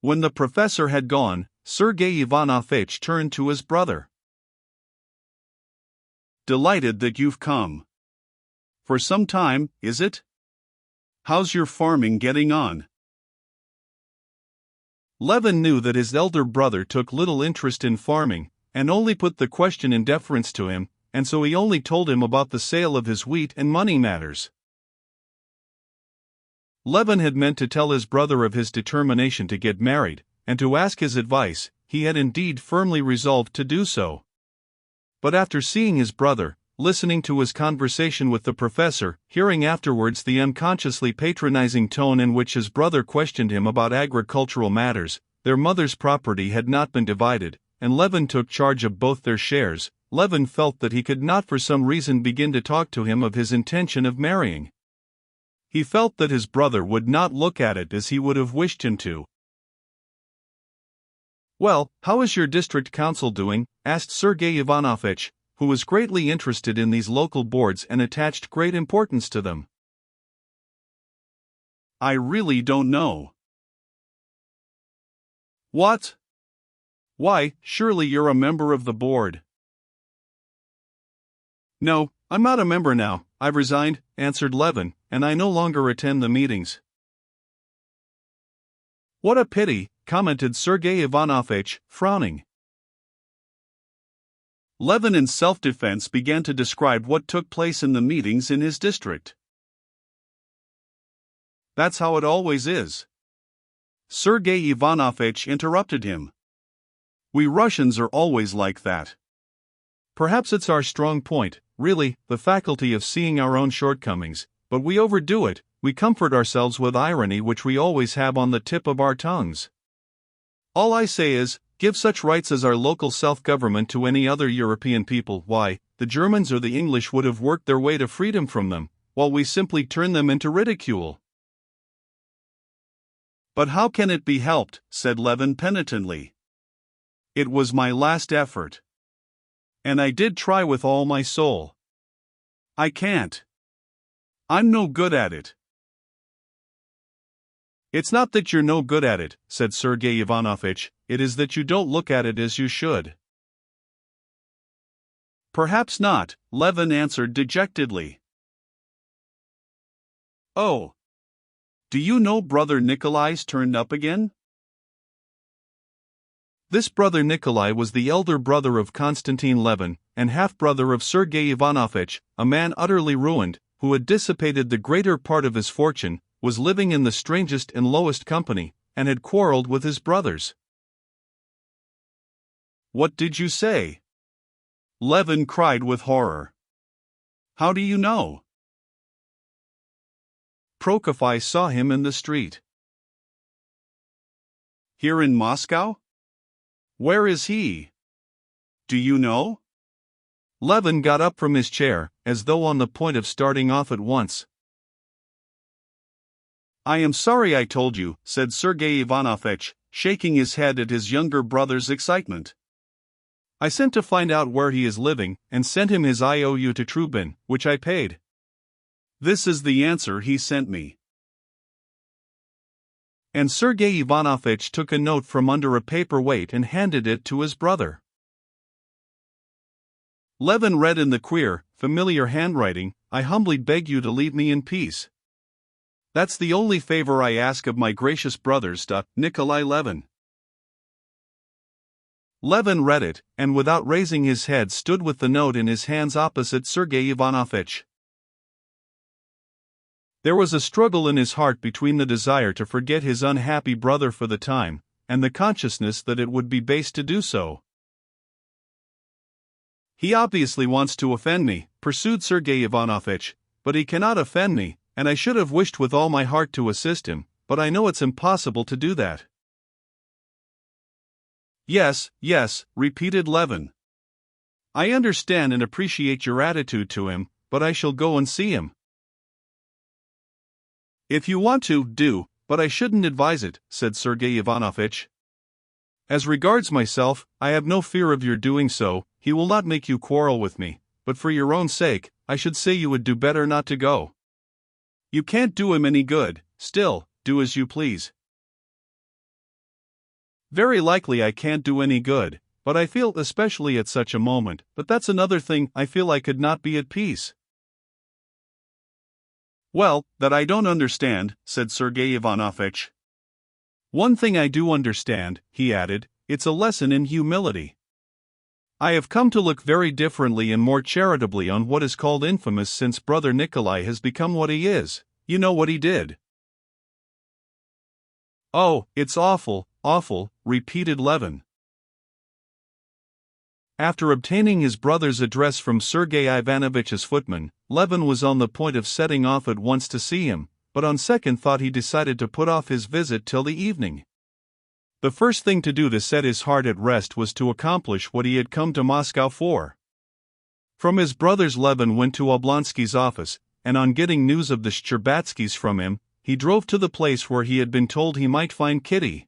When the professor had gone, Sergei Ivanovich turned to his brother. "Delighted that you've come. For some time, is it? How's your farming getting on?" Levin knew that his elder brother took little interest in farming, and only put the question in deference to him, and so he only told him about the sale of his wheat and money matters. Levin had meant to tell his brother of his determination to get married, and to ask his advice. He had indeed firmly resolved to do so. But after seeing his brother, listening to his conversation with the professor, hearing afterwards the unconsciously patronizing tone in which his brother questioned him about agricultural matters, their mother's property had not been divided, and Levin took charge of both their shares. Levin felt that he could not for some reason begin to talk to him of his intention of marrying. He felt that his brother would not look at it as he would have wished him to. "Well, how is your district council doing?" asked Sergei Ivanovich, who was greatly interested in these local boards and attached great importance to them. "I really don't know." "What? Why, surely you're a member of the board." "No, I'm not a member now, I've resigned," answered Levin, "and I no longer attend the meetings." "What a pity," commented Sergei Ivanovich, frowning. Levin in self-defense began to describe what took place in the meetings in his district. "That's how it always is." Sergei Ivanovich interrupted him. "We Russians are always like that. Perhaps it's our strong point, really, the faculty of seeing our own shortcomings, but we overdo it. We comfort ourselves with irony which we always have on the tip of our tongues. All I say is, give such rights as our local self-government to any other European people, why, the Germans or the English would have worked their way to freedom from them, while we simply turn them into ridicule." "But how can it be helped?" said Levin penitently. "It was my last effort. And I did try with all my soul. I can't. I'm no good at it." "It's not that you're no good at it," said Sergei Ivanovich, "it is that you don't look at it as you should." "Perhaps not," Levin answered dejectedly. "Oh. Do you know brother Nikolai's turned up again?" This brother Nikolai was the elder brother of Konstantin Levin, and half-brother of Sergei Ivanovich, a man utterly ruined, who had dissipated the greater part of his fortune, was living in the strangest and lowest company, and had quarreled with his brothers. "What did you say?" Levin cried with horror. "How do you know?" "Prokofy saw him in the street." "Here in Moscow? Where is he? Do you know?" Levin got up from his chair, as though on the point of starting off at once. "I am sorry I told you," said Sergei Ivanovich, shaking his head at his younger brother's excitement. "I sent to find out where he is living, and sent him his IOU to Trubin, which I paid. This is the answer he sent me." And Sergei Ivanovich took a note from under a paper-weight and handed it to his brother. Levin read in the queer, familiar handwriting, "I humbly beg you to leave me in peace. That's the only favor I ask of my gracious brothers. Nikolai Levin." Levin read it, and without raising his head stood with the note in his hands opposite Sergei Ivanovich. There was a struggle in his heart between the desire to forget his unhappy brother for the time, and the consciousness that it would be base to do so. "He obviously wants to offend me," pursued Sergei Ivanovich, "but he cannot offend me, and I should have wished with all my heart to assist him, but I know it's impossible to do that." Yes, repeated Levin. "I understand and appreciate your attitude to him, but I shall go and see him." "If you want to, do, but I shouldn't advise it," said Sergei Ivanovich. "As regards myself, I have no fear of your doing so. He will not make you quarrel with me, but for your own sake, I should say you would do better not to go. You can't do him any good. Still, do as you please." Very likely I can't do any good, but I feel, especially at such a moment, but that's another thing, I feel I could not be at peace. Well, that I don't understand, said Sergey Ivanovich. One thing I do understand, he added, it's a lesson in humility. I have come to look very differently and more charitably on what is called infamous since Brother Nikolai has become what he is. You know what he did. Oh, it's awful, awful, repeated Levin. After obtaining his brother's address from Sergey Ivanovich's footman, Levin was on the point of setting off at once to see him, but on second thought he decided to put off his visit till the evening. The first thing to do to set his heart at rest was to accomplish what he had come to Moscow for. From his brothers Levin went to Oblonsky's office, and on getting news of the Shcherbatskys from him, he drove to the place where he had been told he might find Kitty.